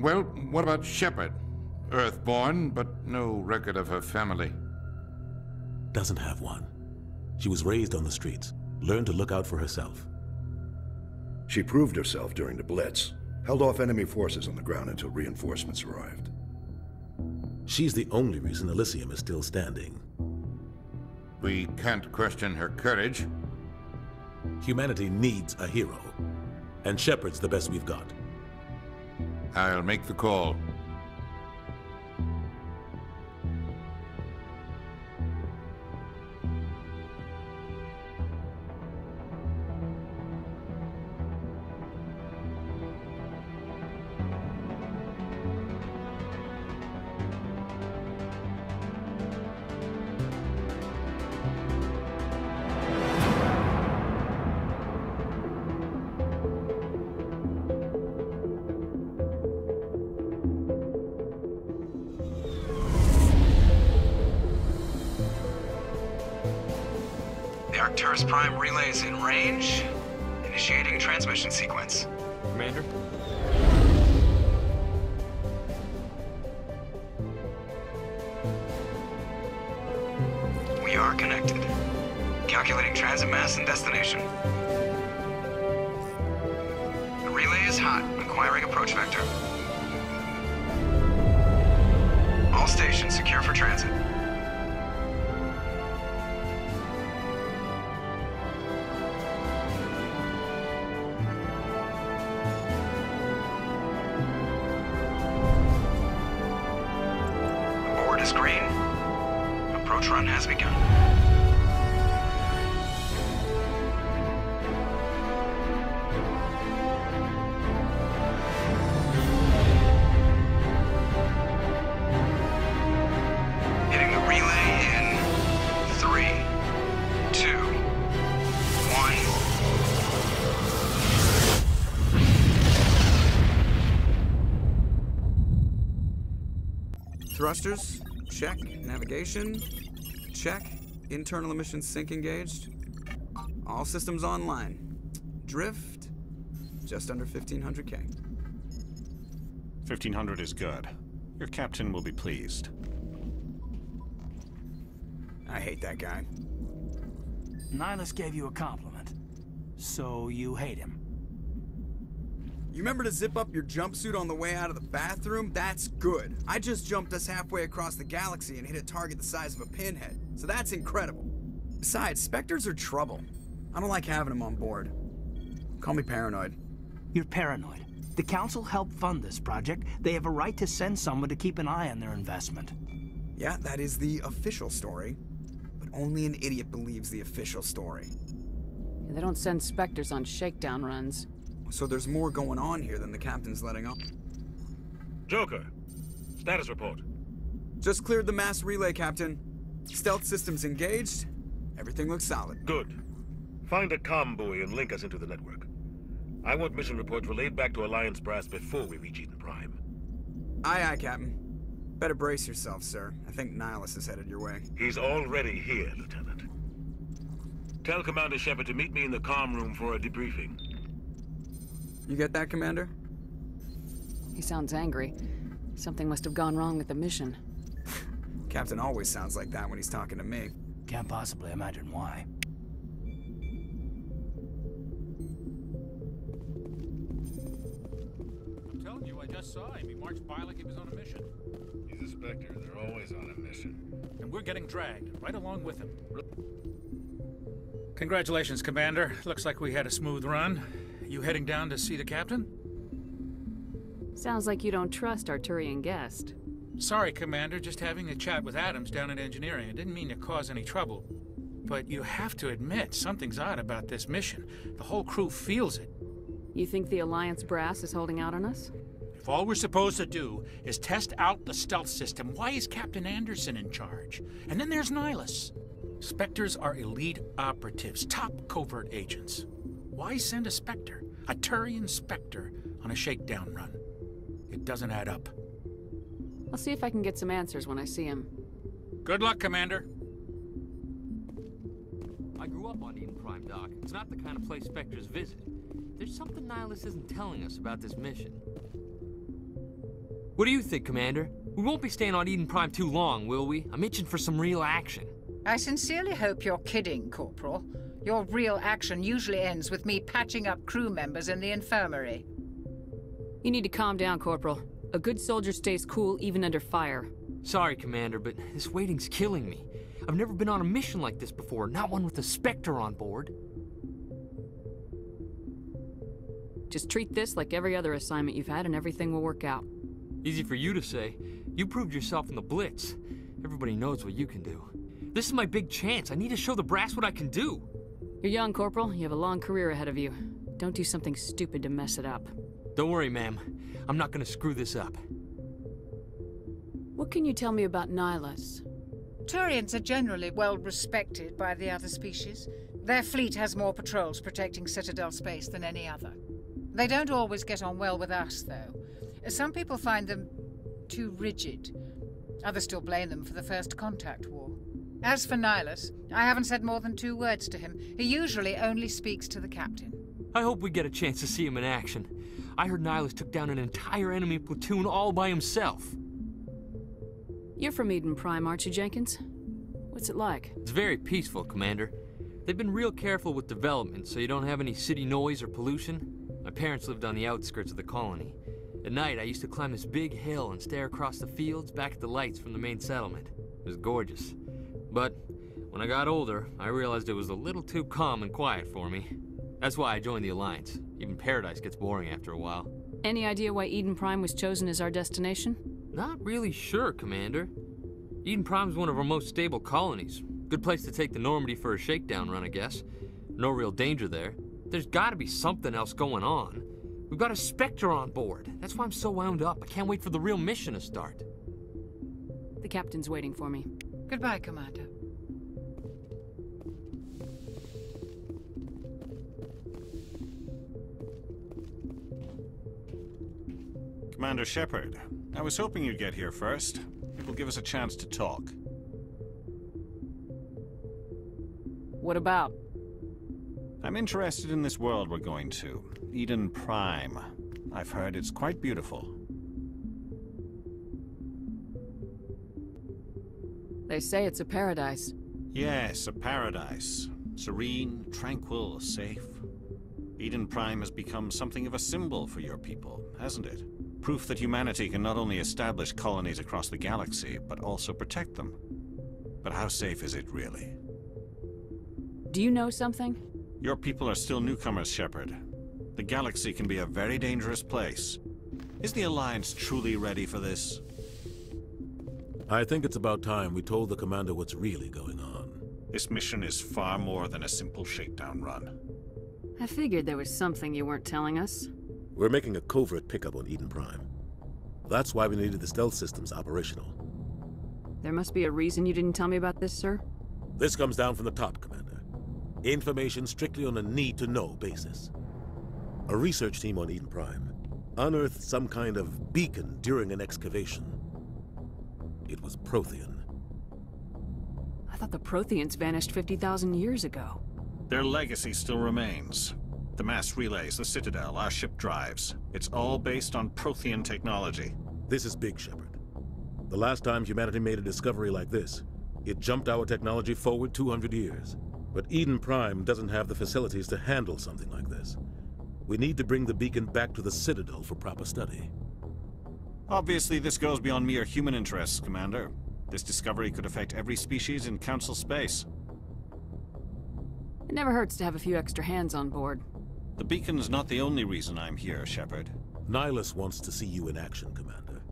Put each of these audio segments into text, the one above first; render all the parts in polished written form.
Well, what about Shepard? Earthborn, but no record of her family. Doesn't have one. She was raised on the streets, learned to look out for herself. She proved herself during the Blitz, held off enemy forces on the ground until reinforcements arrived. She's the only reason Elysium is still standing. We can't question her courage. Humanity needs a hero, and Shepard's the best we've got. I'll make the call. Arcturus Prime relays in range. Initiating transmission sequence. Commander? We are connected. Calculating transit mass and destination. The relay is hot. Acquiring approach vector. All stations secure for transit. Green. Approach run has begun. Hitting the relay in 3, 2, 1. Thrusters. Check. Navigation. Check. Internal emissions sync engaged. All systems online. Drift. Just under 1,500K. 1,500 is good. Your captain will be pleased. I hate that guy. Nihilus gave you a compliment. So you hate him. You remember to zip up your jumpsuit on the way out of the bathroom? That's good. I just jumped us halfway across the galaxy and hit a target the size of a pinhead. So that's incredible. Besides, Spectres are trouble. I don't like having them on board. Call me paranoid. You're paranoid. The Council helped fund this project. They have a right to send someone to keep an eye on their investment. Yeah, that is the official story. But only an idiot believes the official story. Yeah, they don't send Spectres on shakedown runs. So there's more going on here than the captain's letting on. Joker, status report. Just cleared the mass relay, Captain. Stealth systems engaged. Everything looks solid. Good. Find a comm buoy and link us into the network. I want mission reports relayed back to Alliance Brass before we reach Eden Prime. Aye, aye, Captain. Better brace yourself, sir. I think Nihilus is headed your way. He's already here, Lieutenant. Tell Commander Shepard to meet me in the comm room for a debriefing. You get that, Commander? He sounds angry. Something must have gone wrong with the mission. Captain always sounds like that when he's talking to me. Can't possibly imagine why. I'm telling you, I just saw him. He marched by like he was on a mission. He's a Spectre. They're always on a mission. And we're getting dragged right along with him. Congratulations, Commander. Looks like we had a smooth run. You heading down to see the captain? Sounds like you don't trust Arturian Guest. Sorry, Commander. Just having a chat with Adams down at engineering. I didn't mean to cause any trouble. But you have to admit, something's odd about this mission. The whole crew feels it. You think the Alliance brass is holding out on us? If all we're supposed to do is test out the stealth system, why is Captain Anderson in charge? And then there's Nihilus. Spectres are elite operatives, top covert agents. Why send a Spectre, a Turian Spectre, on a shakedown run? It doesn't add up. I'll see if I can get some answers when I see him. Good luck, Commander. I grew up on Eden Prime, Doc. It's not the kind of place Spectres visit. There's something Nihilus isn't telling us about this mission. What do you think, Commander? We won't be staying on Eden Prime too long, will we? I'm itching for some real action. I sincerely hope you're kidding, Corporal. Your real action usually ends with me patching up crew members in the infirmary. You need to calm down, Corporal. A good soldier stays cool even under fire. Sorry, Commander, but this waiting's killing me. I've never been on a mission like this before, not one with a Spectre on board. Just treat this like every other assignment you've had and everything will work out. Easy for you to say. You proved yourself in the Blitz. Everybody knows what you can do. This is my big chance. I need to show the brass what I can do. You're young, Corporal. You have a long career ahead of you. Don't do something stupid to mess it up. Don't worry, ma'am. I'm not gonna screw this up. What can you tell me about Nihilus? Turians are generally well respected by the other species. Their fleet has more patrols protecting Citadel space than any other. They don't always get on well with us, though. Some people find them too rigid. Others still blame them for the First Contact War. As for Nihilus, I haven't said more than 2 words to him. He usually only speaks to the captain. I hope we get a chance to see him in action. I heard Nihilus took down an entire enemy platoon all by himself. You're from Eden Prime, aren't you, Jenkins? What's it like? It's very peaceful, Commander. They've been real careful with development, so you don't have any city noise or pollution. My parents lived on the outskirts of the colony. At night, I used to climb this big hill and stare across the fields back at the lights from the main settlement. It was gorgeous. But when I got older, I realized it was a little too calm and quiet for me. That's why I joined the Alliance. Even Paradise gets boring after a while. Any idea why Eden Prime was chosen as our destination? Not really sure, Commander. Eden Prime's one of our most stable colonies. Good place to take the Normandy for a shakedown run, I guess. No real danger there. There's gotta be something else going on. We've got a Spectre on board. That's why I'm so wound up. I can't wait for the real mission to start. The captain's waiting for me. Goodbye, Commander. Commander Shepard, I was hoping you'd get here first. It will give us a chance to talk. What about? I'm interested in this world we're going to, Eden Prime. I've heard it's quite beautiful. They say it's a paradise. Yes, a paradise. Serene, tranquil, safe. Eden Prime has become something of a symbol for your people, hasn't it? Proof that humanity can not only establish colonies across the galaxy, but also protect them. But how safe is it really? Do you know something? Your people are still newcomers, Shepard. The galaxy can be a very dangerous place. Is the Alliance truly ready for this? I think it's about time we told the Commander what's really going on. This mission is far more than a simple shakedown run. I figured there was something you weren't telling us. We're making a covert pickup on Eden Prime. That's why we needed the stealth systems operational. There must be a reason you didn't tell me about this, sir? This comes down from the top, Commander. Information strictly on a need-to-know basis. A research team on Eden Prime unearthed some kind of beacon during an excavation. It was Prothean. I thought the Protheans vanished 50,000 years ago. Their legacy still remains. The mass relays, the Citadel, our ship drives. It's all based on Prothean technology. This is big, Shepard. The last time humanity made a discovery like this, it jumped our technology forward 200 years. But Eden Prime doesn't have the facilities to handle something like this. We need to bring the beacon back to the Citadel for proper study. Obviously, this goes beyond mere human interests, Commander. This discovery could affect every species in Council space. It never hurts to have a few extra hands on board. The beacon's not the only reason I'm here, Shepard. Nihilus wants to see you in action, Commander.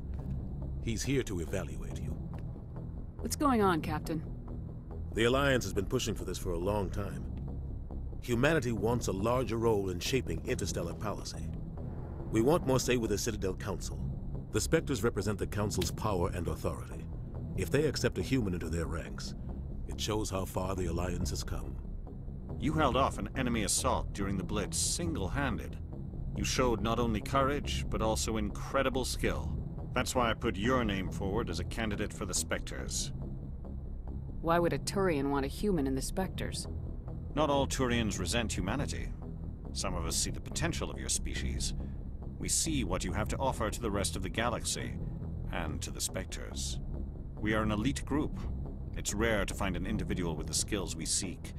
He's here to evaluate you. What's going on, Captain? The Alliance has been pushing for this for a long time. Humanity wants a larger role in shaping interstellar policy. We want more say with the Citadel Council. The Spectres represent the Council's power and authority. If they accept a human into their ranks, it shows how far the Alliance has come. You held off an enemy assault during the Blitz single-handed. You showed not only courage, but also incredible skill. That's why I put your name forward as a candidate for the Spectres. Why would a Turian want a human in the Spectres? Not all Turians resent humanity. Some of us see the potential of your species. We see what you have to offer to the rest of the galaxy, and to the Spectres. We are an elite group. It's rare to find an individual with the skills we seek.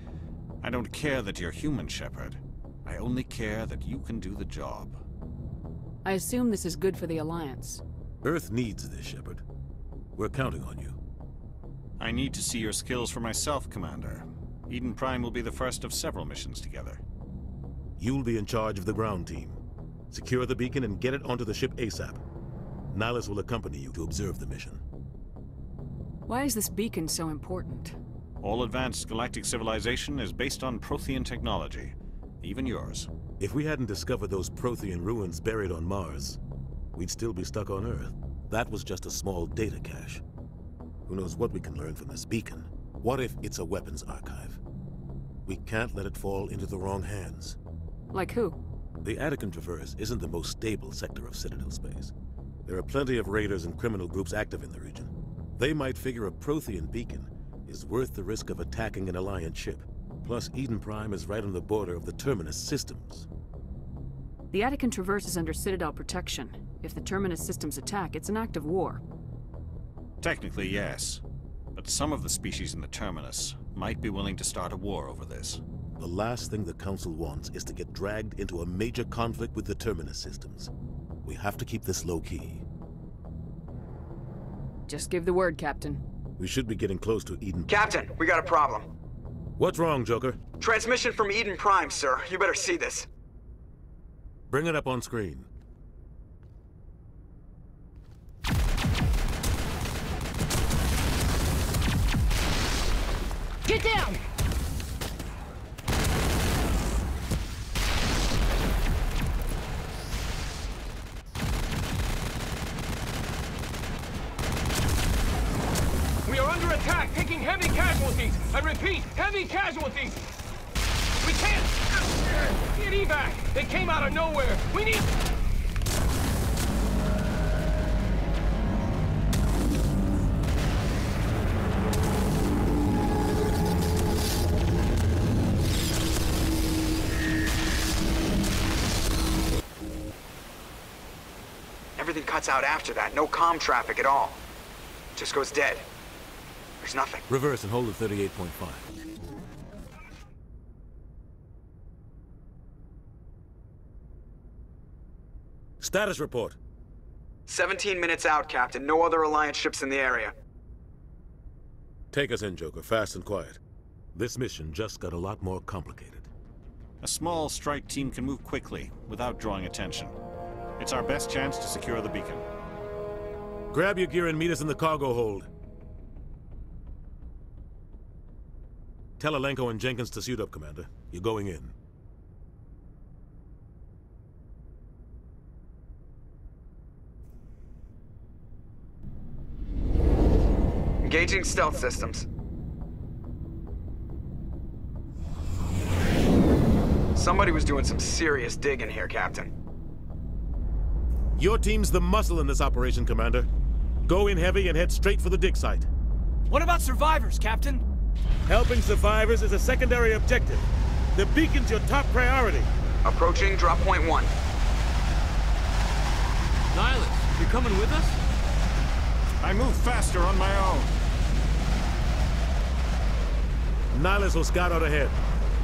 I don't care that you're human, Shepard. I only care that you can do the job. I assume this is good for the Alliance. Earth needs this, Shepard. We're counting on you. I need to see your skills for myself, Commander. Eden Prime will be the first of several missions together. You'll be in charge of the ground team. Secure the beacon and get it onto the ship ASAP. Nihilus will accompany you to observe the mission. Why is this beacon so important? All advanced galactic civilization is based on Prothean technology. Even yours. If we hadn't discovered those Prothean ruins buried on Mars, we'd still be stuck on Earth. That was just a small data cache. Who knows what we can learn from this beacon? What if it's a weapons archive? We can't let it fall into the wrong hands. Like who? The Attican Traverse isn't the most stable sector of Citadel space. There are plenty of raiders and criminal groups active in the region. They might figure a Prothean beacon is worth the risk of attacking an Alliance ship. Plus, Eden Prime is right on the border of the Terminus systems. The Attican Traverse is under Citadel protection. If the Terminus systems attack, it's an act of war. Technically, yes. But some of the species in the Terminus might be willing to start a war over this. The last thing the Council wants is to get dragged into a major conflict with the Terminus systems. We have to keep this low-key. Just give the word, Captain. We should be getting close to Eden. Captain, we got a problem. What's wrong, Joker? Transmission from Eden Prime, sir. You better see this. Bring it up on screen. Get down! We are under attack, taking heavy casualties. I repeat, heavy casualties. We can't get evac. They came out of nowhere. We need... Everything cuts out after that. No comm traffic at all. Just goes dead. There's nothing. Reverse and hold at 38.5. Status report. 17 minutes out, Captain. No other Alliance ships in the area. Take us in, Joker, fast and quiet. This mission just got a lot more complicated. A small strike team can move quickly, without drawing attention. It's our best chance to secure the beacon. Grab your gear and meet us in the cargo hold. Tell Alenko and Jenkins to suit up, Commander. You're going in. Engaging stealth systems. Somebody was doing some serious digging here, Captain. Your team's the muscle in this operation, Commander. Go in heavy and head straight for the dig site. What about survivors, Captain? Helping survivors is a secondary objective. The beacon's your top priority. Approaching drop point 1. Nihilus, you coming with us? I move faster on my own. Nihilus will scout out ahead.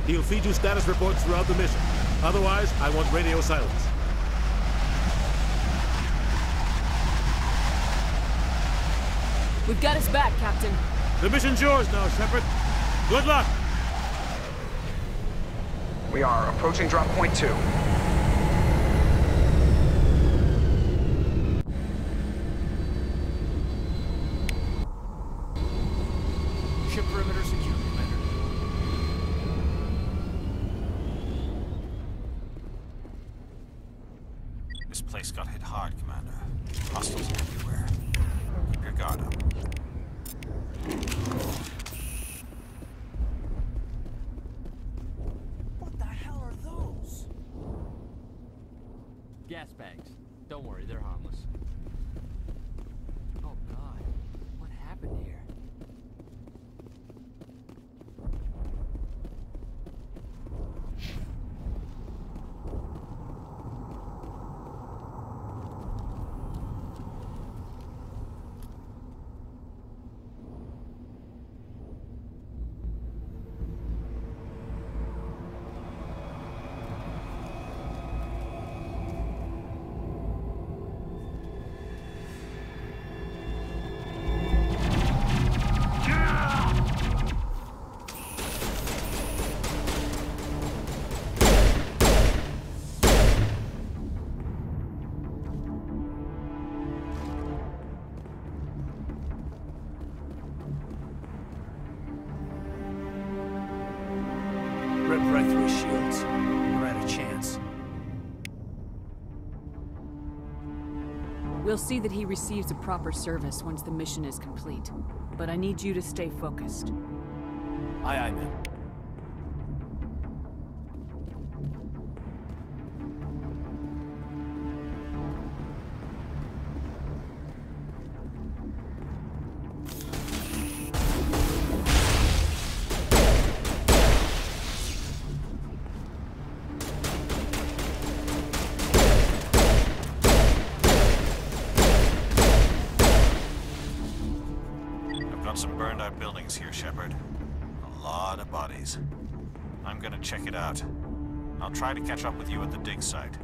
He'll feed you status reports throughout the mission. Otherwise, I want radio silence. We've got his back, Captain. The mission's yours now, Shepard. Good luck! We are approaching drop point 2. Ship perimeter secure, Commander. This place got hit hard, Commander. Hostiles everywhere. Keep your guard up. What the hell are those? Gas bags. Don't worry, they're harmless. Oh God, what happened here? We'll see that he receives a proper service once the mission is complete. But I need you to stay focused. Aye, aye, ma'am. Some burned out buildings here, Shepard. A lot of bodies. I'm gonna check it out. I'll try to catch up with you at the dig site.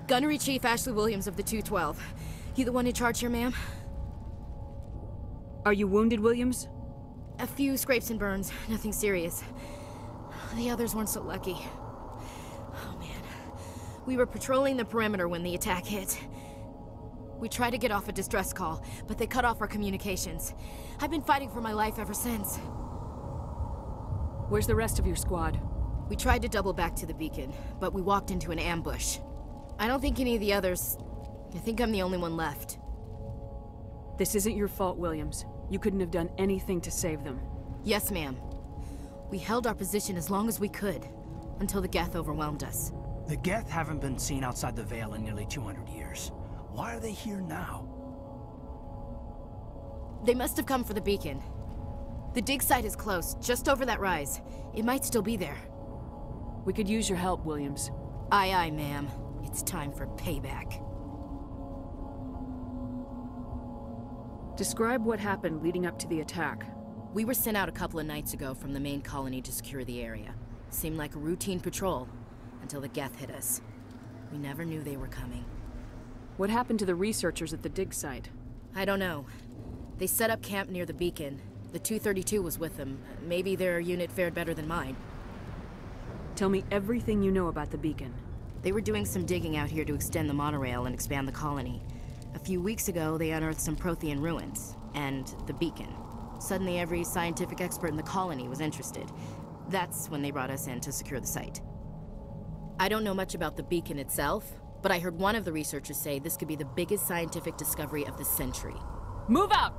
Gunnery Chief Ashley Williams of the 212. You the one in charge here, ma'am? Are you wounded, Williams? A few scrapes and burns, nothing serious. The others weren't so lucky. Oh man. We were patrolling the perimeter when the attack hit. We tried to get off a distress call, but they cut off our communications. I've been fighting for my life ever since. Where's the rest of your squad? We tried to double back to the beacon, but we walked into an ambush. I don't think any of the others... I think I'm the only one left. This isn't your fault, Williams. You couldn't have done anything to save them. Yes, ma'am. We held our position as long as we could, until the Geth overwhelmed us. The Geth haven't been seen outside the Veil in nearly 200 years. Why are they here now? They must have come for the beacon. The dig site is close, just over that rise. It might still be there. We could use your help, Williams. Aye, aye, ma'am. It's time for payback. Describe what happened leading up to the attack. We were sent out a couple of nights ago from the main colony to secure the area. Seemed like a routine patrol, until the Geth hit us. We never knew they were coming. What happened to the researchers at the dig site? I don't know. They set up camp near the beacon. The 232 was with them. Maybe their unit fared better than mine. Tell me everything you know about the beacon. They were doing some digging out here to extend the monorail and expand the colony. A few weeks ago, they unearthed some Prothean ruins, and the beacon. Suddenly, every scientific expert in the colony was interested. That's when they brought us in to secure the site. I don't know much about the beacon itself, but I heard one of the researchers say this could be the biggest scientific discovery of the century. Move out!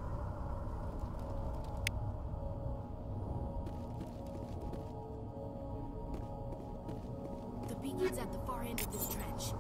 The beacon's at the far end of this trench.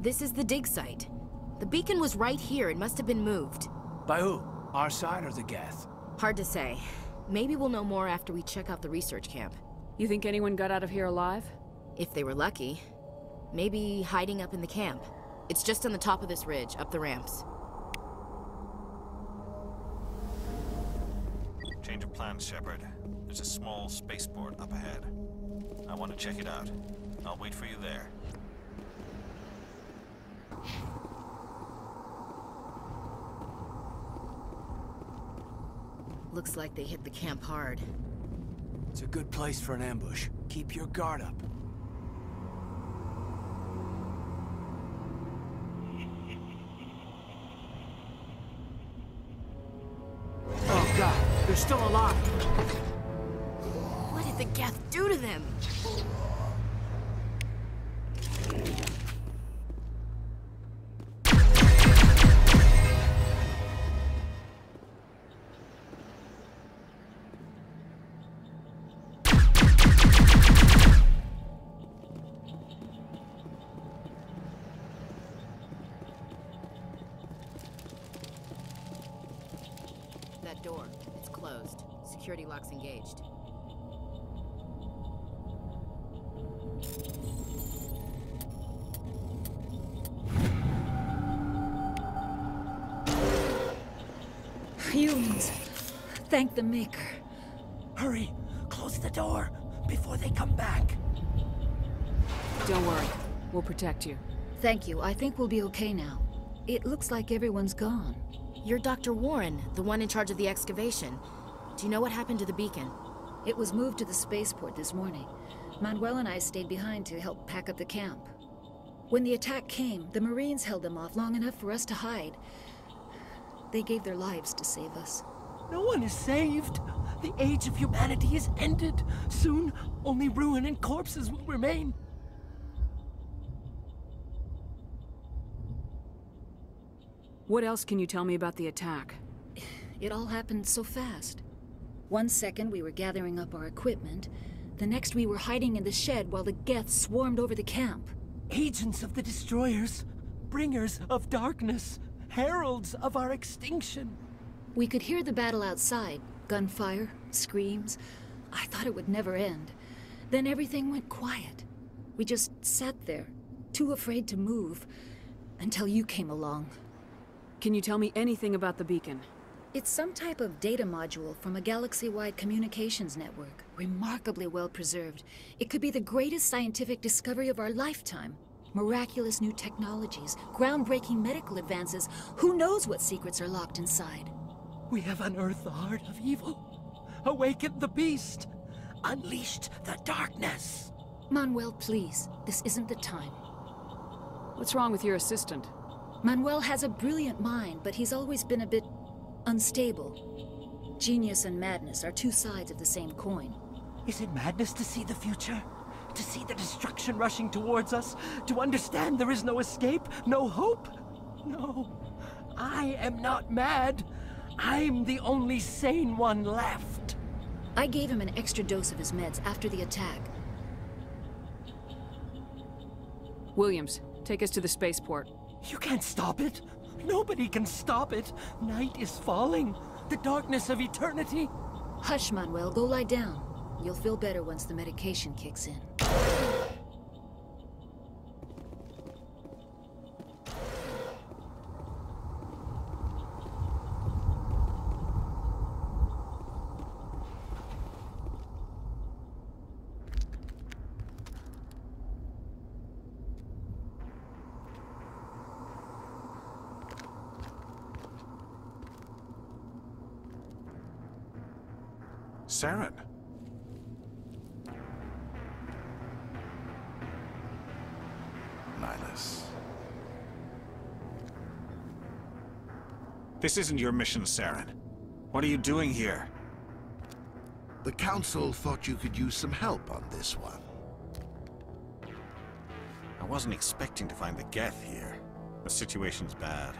This is the dig site. The beacon was right here. It must have been moved. By who? Our side or the Geth? Hard to say. Maybe we'll know more after we check out the research camp. You think anyone got out of here alive? If they were lucky. Maybe hiding up in the camp. It's just on the top of this ridge, up the ramps. change of plans, Shepard. There's a small spaceport up ahead. I want to check it out. I'll wait for you there. Looks like they hit the camp hard. It's a good place for an ambush. Keep your guard up. Oh God, they're still alive. What did the Geth do to them? That door, it's closed. Security lock's engaged. Humans, thank the Maker. Hurry, close the door before they come back. Don't worry, we'll protect you. Thank you. I think we'll be okay now. It looks like everyone's gone. You're Dr. Warren, the one in charge of the excavation. Do you know what happened to the beacon? It was moved to the spaceport this morning. Manuel and I stayed behind to help pack up the camp. When the attack came, the Marines held them off long enough for us to hide. They gave their lives to save us. No one is saved. The age of humanity is ended. Soon, only ruin and corpses will remain. What else can you tell me about the attack? It all happened so fast. 1 second we were gathering up our equipment. The next we were hiding in the shed while the Geth swarmed over the camp. Agents of the Destroyers, bringers of darkness, heralds of our extinction. We could hear the battle outside. Gunfire, screams. I thought it would never end. Then everything went quiet. We just sat there, too afraid to move, until you came along. Can you tell me anything about the beacon? It's some type of data module from a galaxy-wide communications network. Remarkably well preserved. It could be the greatest scientific discovery of our lifetime. Miraculous new technologies, groundbreaking medical advances. Who knows what secrets are locked inside? We have unearthed the heart of evil, awakened the beast, unleashed the darkness. Manuel, please. This isn't the time. What's wrong with your assistant? Manuel has a brilliant mind, but he's always been a bit unstable. Genius and madness are two sides of the same coin. Is it madness to see the future? To see the destruction rushing towards us? To understand there is no escape? No hope? No. I am not mad. I'm the only sane one left. I gave him an extra dose of his meds after the attack. Williams, take us to the spaceport. You can't stop it. Nobody can stop it. Night is falling. The darkness of eternity. Hush, Manuel. Go lie down. You'll feel better once the medication kicks in. Saren. Nihlus. This isn't your mission, Saren. What are you doing here? The Council thought you could use some help on this one. I wasn't expecting to find the Geth here. The situation's bad.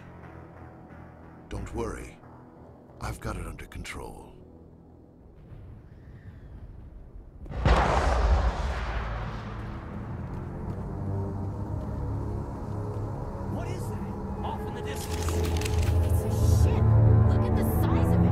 Don't worry. I've got it under control. What is that? Off in the distance. It's a ship. Look at the size of it.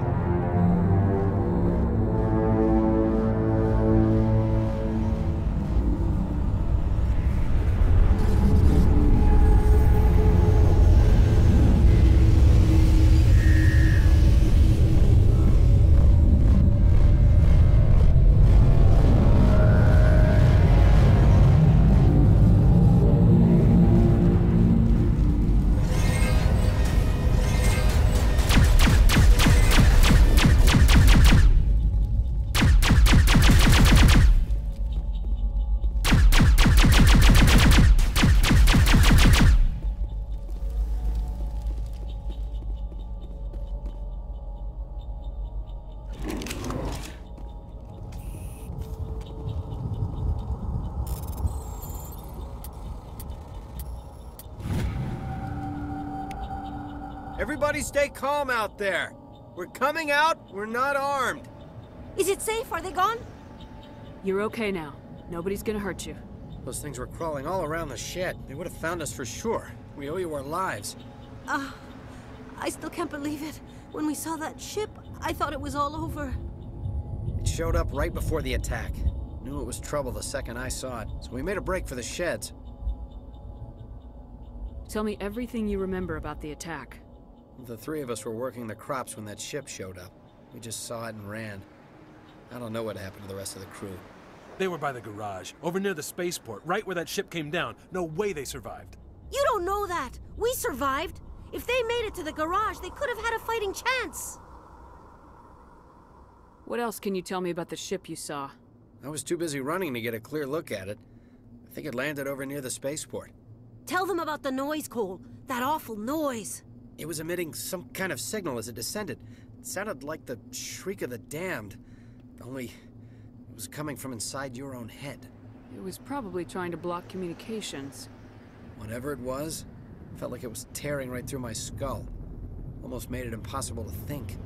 Everybody stay calm out there. We're coming out, we're not armed. Is it safe? Are they gone? You're okay now. Nobody's gonna hurt you. Those things were crawling all around the shed. They would have found us for sure. We owe you our lives. I still can't believe it. When we saw that ship, I thought it was all over. It showed up right before the attack. Knew it was trouble the second I saw it, so we made a break for the sheds. Tell me everything you remember about the attack. The three of us were working the crops when that ship showed up. We just saw it and ran. I don't know what happened to the rest of the crew. They were by the garage, over near the spaceport, right where that ship came down. No way they survived. You don't know that. We survived. If they made it to the garage, they could have had a fighting chance. What else can you tell me about the ship you saw? I was too busy running to get a clear look at it. I think it landed over near the spaceport. Tell them about the noise, Cole. That awful noise. It was emitting some kind of signal as it descended. It sounded like the shriek of the damned. Only it was coming from inside your own head. It was probably trying to block communications. Whatever it was, felt like it was tearing right through my skull. Almost made it impossible to think.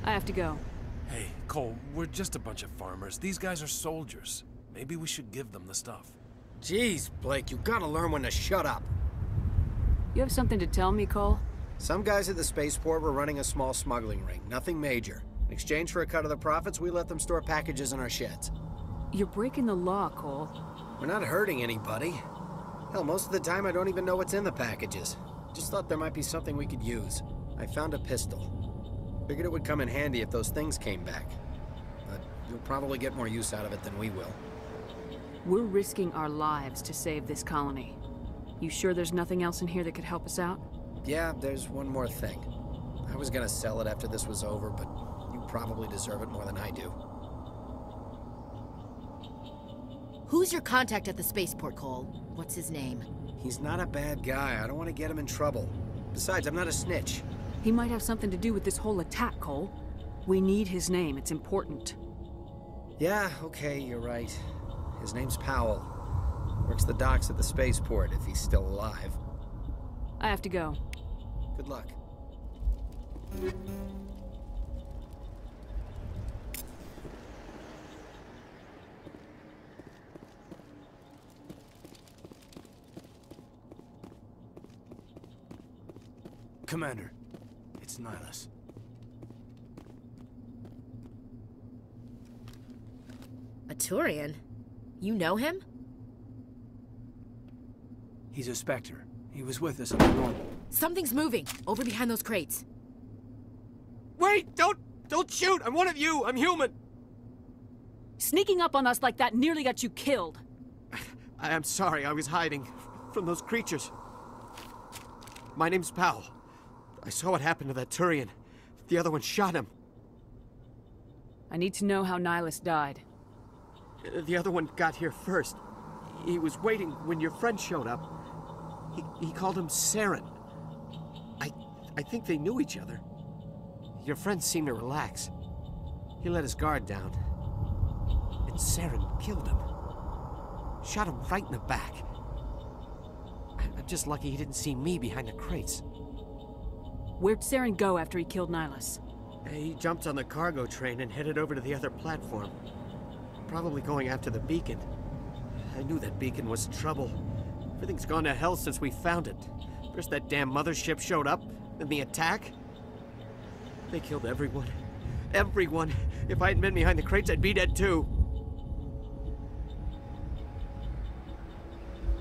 I have to go. Hey, Cole, we're just a bunch of farmers. These guys are soldiers. Maybe we should give them the stuff. Jeez, Blake, you gotta learn when to shut up. You have something to tell me, Cole? Some guys at the spaceport were running a small smuggling ring, nothing major. In exchange for a cut of the profits, we let them store packages in our sheds. You're breaking the law, Cole. We're not hurting anybody. Hell, most of the time I don't even know what's in the packages. Just thought there might be something we could use. I found a pistol. Figured it would come in handy if those things came back. But you'll probably get more use out of it than we will. We're risking our lives to save this colony. You sure there's nothing else in here that could help us out? Yeah, there's one more thing. I was gonna sell it after this was over, but you probably deserve it more than I do. Who's your contact at the spaceport, Cole? What's his name? He's not a bad guy. I don't want to get him in trouble. Besides, I'm not a snitch. He might have something to do with this whole attack, Cole. We need his name. It's important. Yeah, okay, you're right. His name's Powell. Works the docks at the spaceport, if he's still alive. I have to go. Good luck. Commander, it's Nihilus. A Turian? You know him? He's a Spectre. He was with us on the normal. Something's moving, over behind those crates. Wait! Don't shoot! I'm one of you! I'm human! Sneaking up on us like that nearly got you killed. I'm sorry, I was hiding from those creatures. My name's Powell. I saw what happened to that Turian. The other one shot him. I need to know how Nihilus died. The other one got here first. He was waiting when your friend showed up. He called him Saren. I think they knew each other. Your friend seemed to relax. He let his guard down. And Saren killed him. Shot him right in the back. I'm just lucky he didn't see me behind the crates. Where'd Saren go after he killed Nihilus? He jumped on the cargo train and headed over to the other platform. Probably going after the beacon. I knew that beacon was trouble. Everything's gone to hell since we found it. First that damn mothership showed up, then the attack. They killed everyone. Everyone. If I hadn't been behind the crates, I'd be dead too.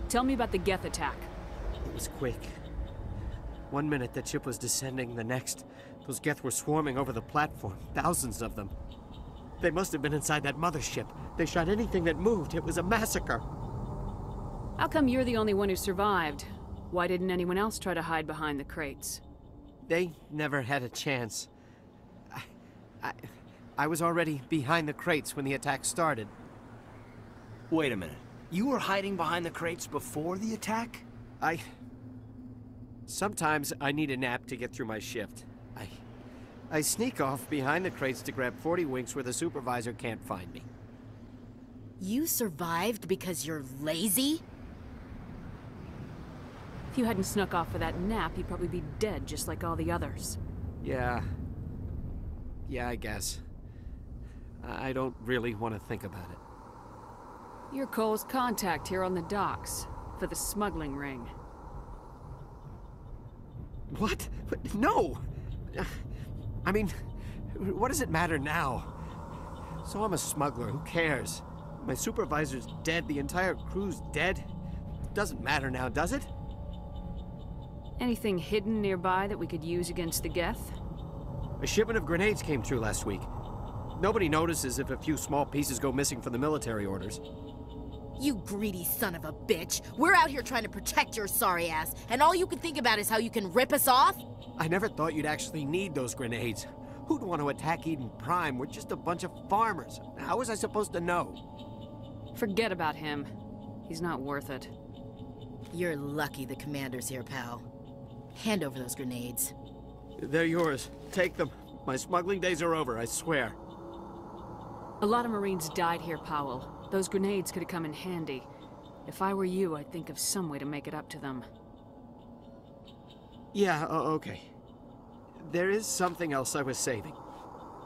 Tell me about the Geth attack. It was quick. 1 minute that ship was descending, the next, those Geth were swarming over the platform. Thousands of them. They must have been inside that mothership. They shot anything that moved. It was a massacre. How come you're the only one who survived? Why didn't anyone else try to hide behind the crates? They never had a chance. I was already behind the crates when the attack started. Wait a minute. You were hiding behind the crates before the attack? Sometimes I need a nap to get through my shift. I sneak off behind the crates to grab 40 winks where the supervisor can't find me. You survived because you're lazy? If you hadn't snuck off for that nap, you'd probably be dead just like all the others. Yeah. Yeah, I guess. I don't really want to think about it. You're Cole's contact here on the docks, for the smuggling ring. What? No! I mean, what does it matter now? So I'm a smuggler, who cares? My supervisor's dead, the entire crew's dead. Doesn't matter now, does it? Anything hidden nearby that we could use against the Geth? A shipment of grenades came through last week. Nobody notices if a few small pieces go missing from the military orders. You greedy son of a bitch! We're out here trying to protect your sorry ass, and all you can think about is how you can rip us off? I never thought you'd actually need those grenades. Who'd want to attack Eden Prime? We're just a bunch of farmers. How was I supposed to know? Forget about him. He's not worth it. You're lucky the commander's here, pal. Hand over those grenades. They're yours. Take them. My smuggling days are over, I swear. A lot of Marines died here, Powell. Those grenades could have come in handy. If I were you, I'd think of some way to make it up to them. Yeah, okay. There is something else I was saving.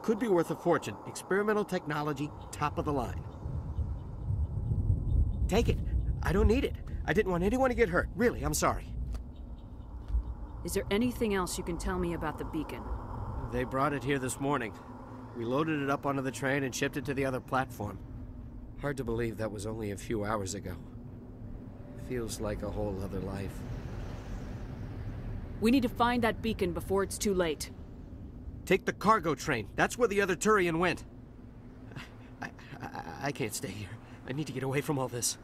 Could be worth a fortune. Experimental technology, top of the line. Take it. I don't need it. I didn't want anyone to get hurt. Really, I'm sorry. Is there anything else you can tell me about the beacon? They brought it here this morning. We loaded it up onto the train and shipped it to the other platform. Hard to believe that was only a few hours ago. Feels like a whole other life. We need to find that beacon before it's too late. Take the cargo train. That's where the other Turian went. I can't stay here. I need to get away from all this.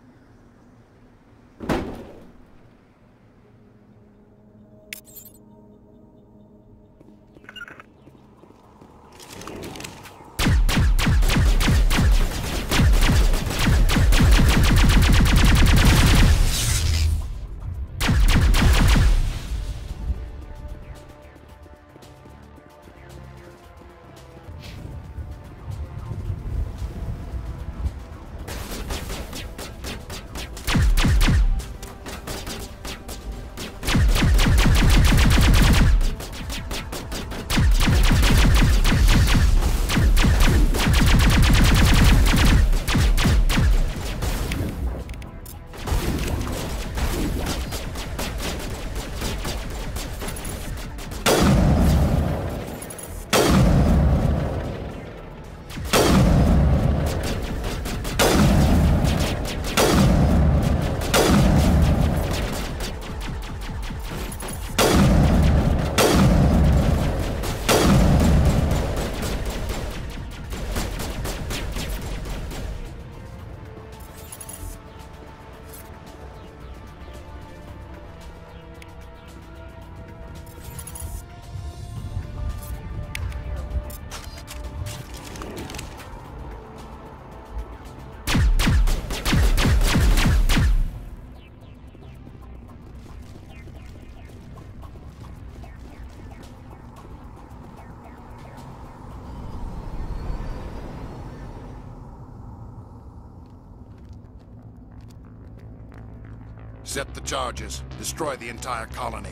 Set the charges. Destroy the entire colony.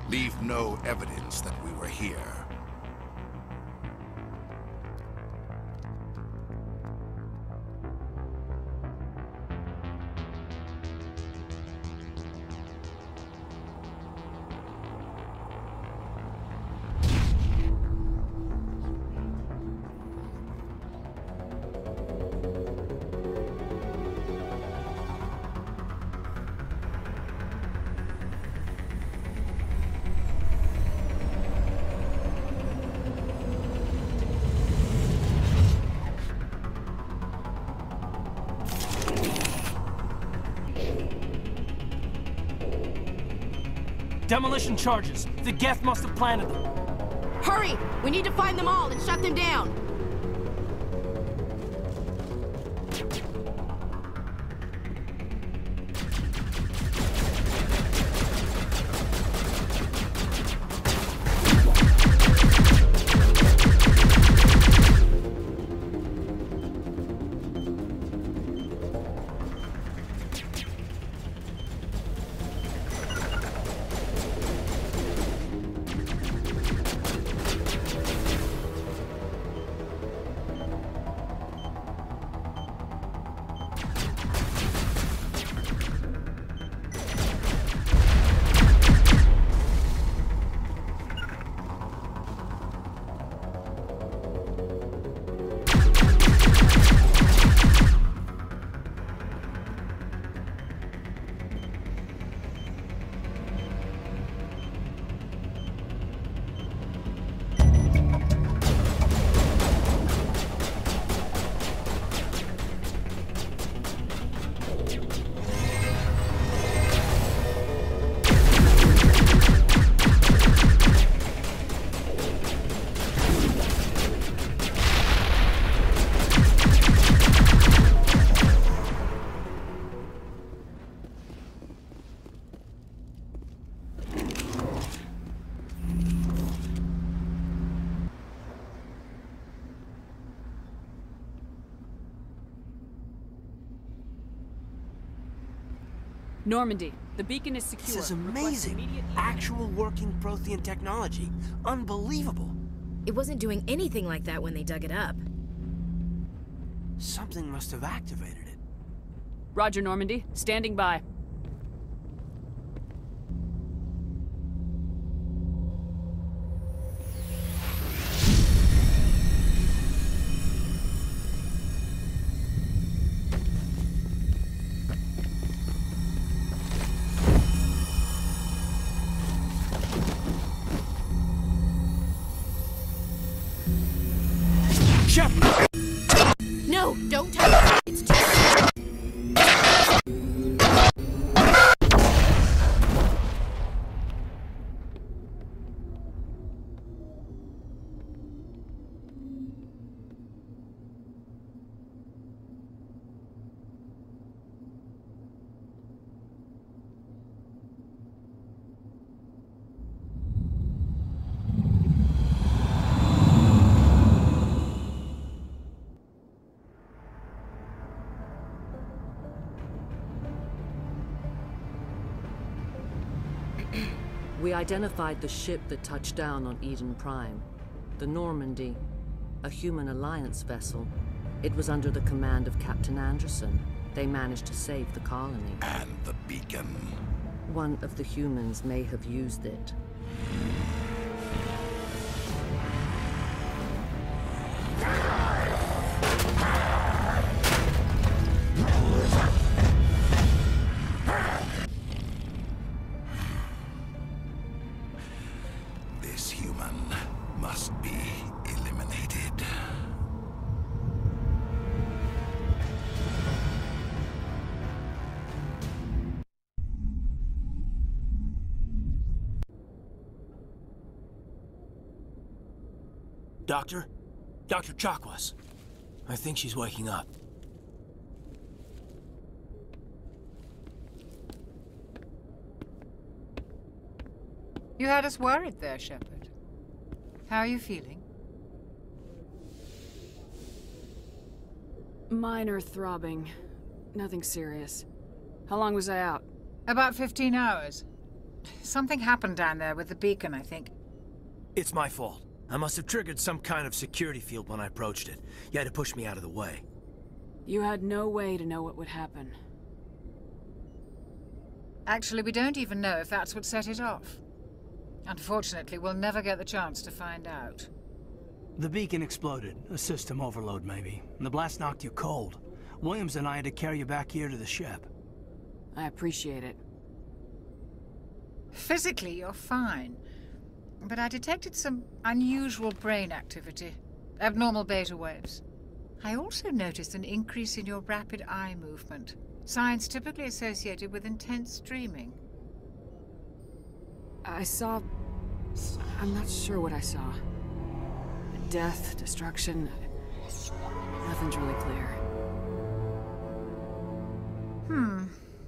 Leave no evidence that we were here. Demolition charges. The Geth must have planted them. Hurry! We need to find them all and shut them down! Normandy, the beacon is secure. This is amazing. Actual working Prothean technology. Unbelievable. It wasn't doing anything like that when they dug it up. Something must have activated it. Roger, Normandy. Standing by. No, don't touch it. It's too... We identified the ship that touched down on Eden Prime. The Normandy, a human alliance vessel. It was under the command of Captain Anderson. They managed to save the colony. And the beacon. One of the humans may have used it. This human must be eliminated. Doctor? Dr. Chakwas. I think she's waking up. You had us worried there, Shepard. How are you feeling? Minor throbbing. Nothing serious. How long was I out? About 15 hours. Something happened down there with the beacon, I think. It's my fault. I must have triggered some kind of security field when I approached it. You had to push me out of the way. You had no way to know what would happen. Actually, we don't even know if that's what set it off. Unfortunately, we'll never get the chance to find out. The beacon exploded. A system overload, maybe. And the blast knocked you cold. Williams and I had to carry you back here to the ship. I appreciate it. Physically, you're fine. But I detected some unusual brain activity. Abnormal beta waves. I also noticed an increase in your rapid eye movement. Signs typically associated with intense dreaming. I saw... I'm not sure what I saw. Death, destruction... Nothing's really clear.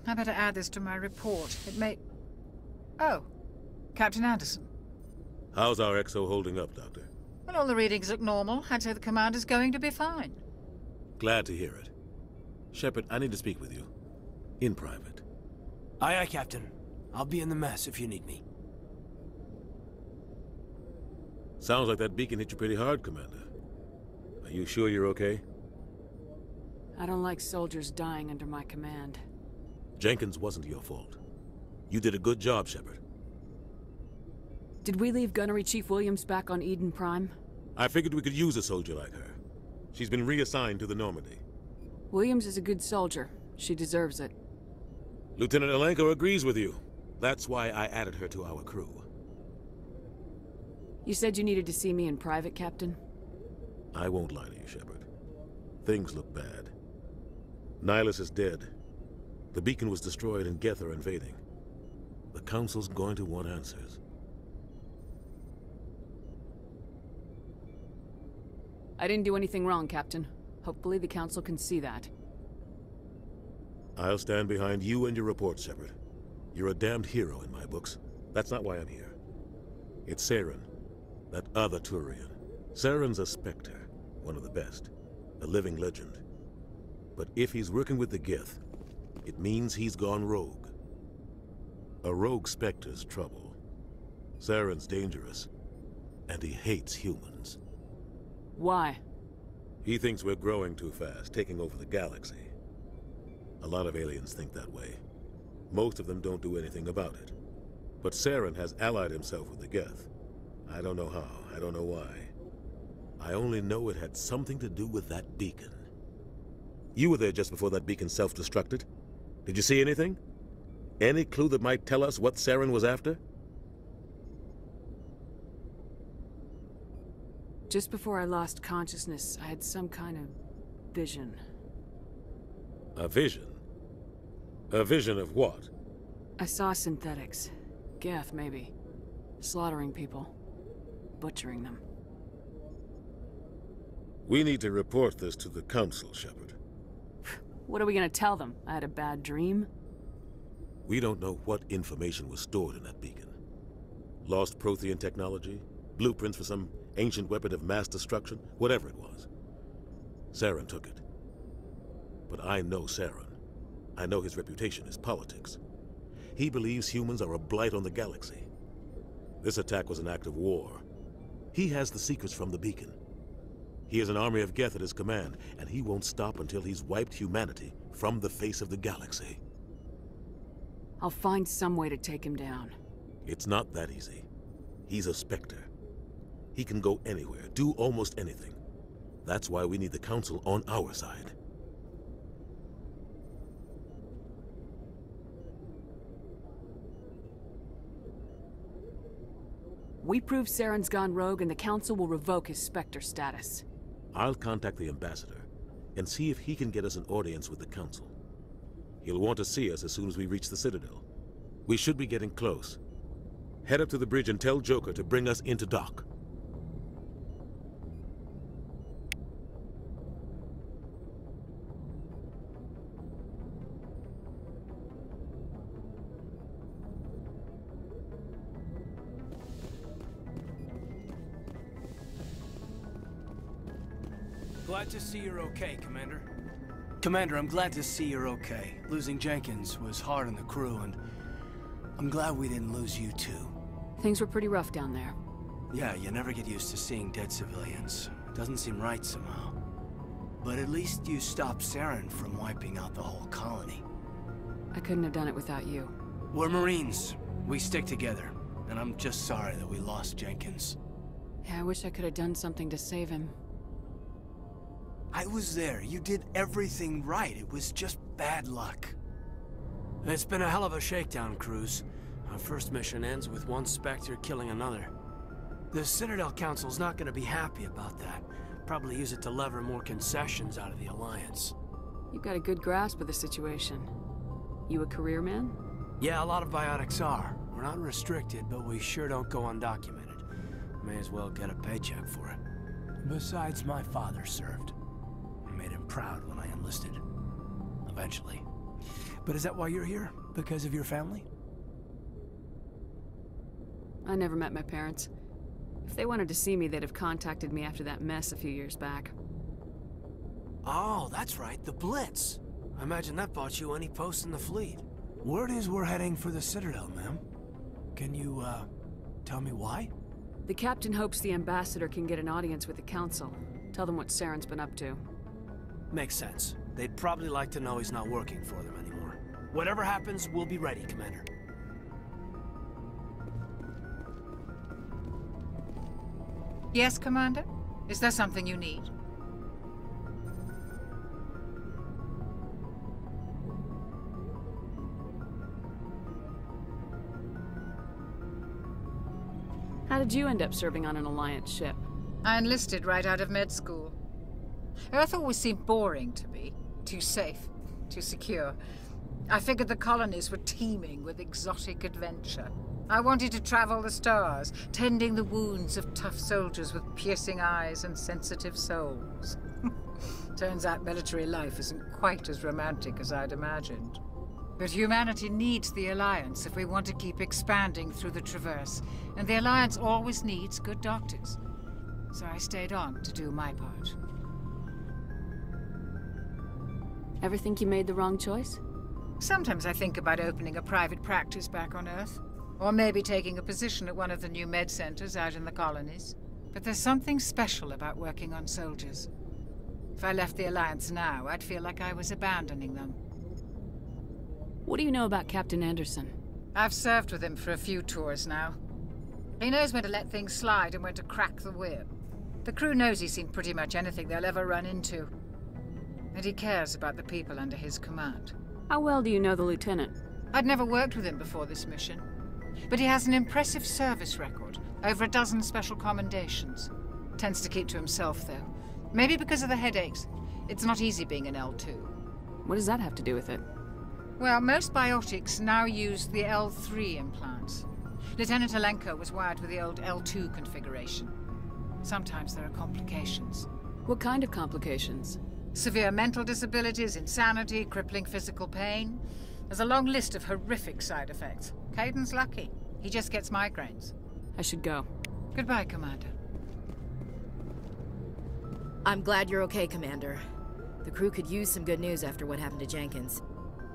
I better add this to my report. It may... Oh. Captain Anderson. How's our XO holding up, Doctor? Well, all the readings look normal. I'd say the commander's going to be fine. Glad to hear it. Shepard, I need to speak with you. In private. Aye, aye, Captain. I'll be in the mess if you need me. Sounds like that beacon hit you pretty hard, Commander. Are you sure you're okay? I don't like soldiers dying under my command. Jenkins wasn't your fault. You did a good job, Shepard. Did we leave Gunnery Chief Williams back on Eden Prime? I figured we could use a soldier like her. She's been reassigned to the Normandy. Williams is a good soldier. She deserves it. Lieutenant Alenko agrees with you. That's why I added her to our crew. You said you needed to see me in private, Captain? I won't lie to you, Shepard. Things look bad. Nihilus is dead. The beacon was destroyed and Geth are invading. The Council's going to want answers. I didn't do anything wrong, Captain. Hopefully the Council can see that. I'll stand behind you and your report, Shepard. You're a damned hero in my books. That's not why I'm here. It's Saren, that other Turian. Saren's a Spectre, one of the best. A living legend. But if he's working with the Geth, it means he's gone rogue. A rogue Spectre's trouble. Saren's dangerous, and he hates humans. Why? He thinks we're growing too fast, taking over the galaxy. A lot of aliens think that way. Most of them don't do anything about it. But Saren has allied himself with the Geth. I don't know how, I don't know why. I only know it had something to do with that beacon. You were there just before that beacon self-destructed. Did you see anything? Any clue that might tell us what Saren was after? Just before I lost consciousness, I had some kind of vision. A vision? A vision of what? I saw synthetics. Geth, maybe. Slaughtering people. Butchering them. We need to report this to the Council, Shepard. What are we gonna tell them? I had a bad dream? We don't know what information was stored in that beacon. Lost Prothean technology? Blueprints for some ancient weapon of mass destruction? Whatever it was. Saren took it. But I know Saren. I know his reputation is politics. He believes humans are a blight on the galaxy. This attack was an act of war. He has the secrets from the beacon. He has an army of Geth at his command, and he won't stop until he's wiped humanity from the face of the galaxy. I'll find some way to take him down. It's not that easy. He's a Spectre. He can go anywhere, do almost anything. That's why we need the Council on our side. We prove Saren's gone rogue and the Council will revoke his Spectre status. I'll contact the Ambassador and see if he can get us an audience with the Council. He'll want to see us as soon as we reach the Citadel. We should be getting close. Head up to the bridge and tell Joker to bring us into dock. Glad to see you're okay, Commander. Commander, I'm glad to see you're okay. Losing Jenkins was hard on the crew, and I'm glad we didn't lose you too. Things were pretty rough down there. Yeah, you never get used to seeing dead civilians. Doesn't seem right somehow. But at least you stopped Saren from wiping out the whole colony. I couldn't have done it without you. We're Marines. We stick together. And I'm just sorry that we lost Jenkins. Yeah, I wish I could have done something to save him. I was there. You did everything right. It was just bad luck. It's been a hell of a shakedown, Cruz. Our first mission ends with one Spectre killing another. The Citadel Council's not going to be happy about that. Probably use it to lever more concessions out of the Alliance. You've got a good grasp of the situation. You a career man? Yeah, a lot of biotics are. We're not restricted, but we sure don't go undocumented. May as well get a paycheck for it. Besides, my father served. I made him proud when I enlisted. Eventually. But is that why you're here? Because of your family? I never met my parents. If they wanted to see me, they'd have contacted me after that mess a few years back. Oh, that's right, the Blitz. I imagine that bought you any post in the fleet. Word is we're heading for the Citadel, ma'am. Can you, tell me why? The captain hopes the Ambassador can get an audience with the Council. Tell them what Saren's been up to. Makes sense. They'd probably like to know he's not working for them anymore. Whatever happens, we'll be ready, Commander. Yes, Commander? Is there something you need? How did you end up serving on an Alliance ship? I enlisted right out of med school. Earth always seemed boring to me. Too safe, too secure. I figured the colonies were teeming with exotic adventure. I wanted to travel the stars, tending the wounds of tough soldiers with piercing eyes and sensitive souls. Turns out military life isn't quite as romantic as I'd imagined. But humanity needs the Alliance if we want to keep expanding through the Traverse, and the Alliance always needs good doctors. So I stayed on to do my part. Ever think you made the wrong choice? Sometimes I think about opening a private practice back on Earth. Or maybe taking a position at one of the new med centers out in the colonies. But there's something special about working on soldiers. If I left the Alliance now, I'd feel like I was abandoning them. What do you know about Captain Anderson? I've served with him for a few tours now. He knows when to let things slide and when to crack the whip. The crew knows he's seen pretty much anything they'll ever run into. And he cares about the people under his command. How well do you know the Lieutenant? I'd never worked with him before this mission. But he has an impressive service record. Over a dozen special commendations. Tends to keep to himself, though. Maybe because of the headaches. It's not easy being an L2. What does that have to do with it? Well, most biotics now use the L3 implants. Lieutenant Alenko was wired with the old L2 configuration. Sometimes there are complications. What kind of complications? Severe mental disabilities, insanity, crippling physical pain. There's a long list of horrific side effects. Kaiden's lucky. He just gets migraines. I should go. Goodbye, Commander. I'm glad you're okay, Commander. The crew could use some good news after what happened to Jenkins.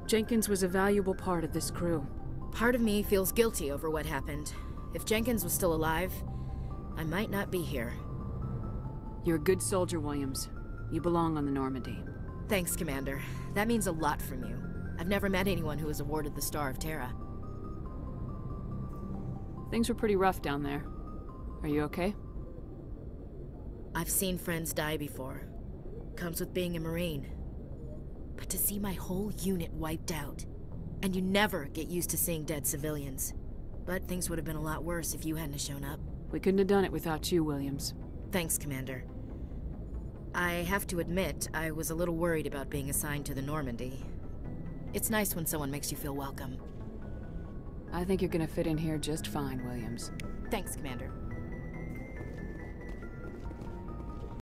Jenkins was a valuable part of this crew. Part of me feels guilty over what happened. If Jenkins was still alive, I might not be here. You're a good soldier, Williams. You belong on the Normandy. Thanks, Commander. That means a lot from you. I've never met anyone who was awarded the Star of Terra. Things were pretty rough down there. Are you okay? I've seen friends die before. Comes with being a Marine. But to see my whole unit wiped out, and you never get used to seeing dead civilians. But things would have been a lot worse if you hadn't shown up. We couldn't have done it without you, Williams. Thanks, Commander. I have to admit, I was a little worried about being assigned to the Normandy. It's nice when someone makes you feel welcome. I think you're gonna fit in here just fine, Williams. Thanks, Commander.